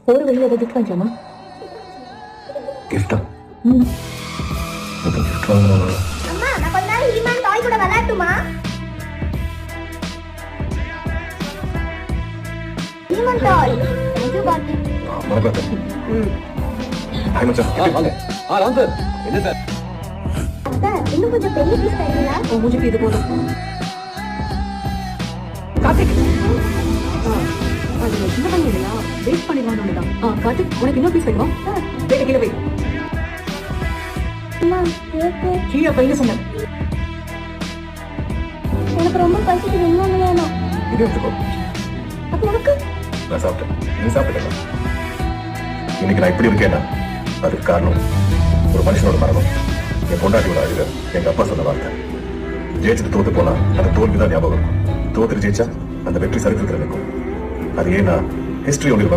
ஒரு வெளியே ஏதாவது கிஃப்ட் வாங்கிக்கலாமா? கிஃப்டா? ம். கிஃப்ட் வாங்கணும். அம்மா நான் கொஞ்ச நாள் ஈமான் டாய் கூட விளையாட்டுமா? ஈமான் டாய் இது பாட்டி. வணக்கம். ஹாய் மச்சான். வாங்க. ராம் சார். என்ன சார்? அத்தை இன்னும் கொஞ்சம் பெரிய பீஸ் தரீங்களா? உன் மூஞ்சிக்கு இது போதும். கார்த்திக், அது சின்ன பையன் இல்லையா, வெயிட் பண்ணிடுவான்னு ஒண்ணுதான். கார்த்திக், உனக்கு இன்னொரு பீஸ் வேணுமா? வேட்டை கீழே வை. அம்மா கேக்கு கீழே பையன் சொன்னேன். எனக்கு ரொம்ப பசிக்குது, இன்னொன்று வேணும். இது எடுத்துக்கோ. அப்ப உனக்கு நான் சாப்பிட்டேன். நீ சாப்பிட்டேன். இன்னைக்கு நான் இப்படி இருக்கேன்னா அதுக்கு காரணம் ஒரு மனுஷனோட மரணம், என் பொண்டாட்டியோட அழுக, எங்க அப்பா சொன்ன வார்த்தை. ஜெயிச்சுட்டு தோத்து போனா அந்த தோல்விதான் ஞாபகம் இருக்கும். தோத்துட்டு ஜெயிச்சா அந்த வெற்றி சரித்திரத்தில் இருக்கும். அது ஏன்னா ஹிஸ்டரி ஒன்று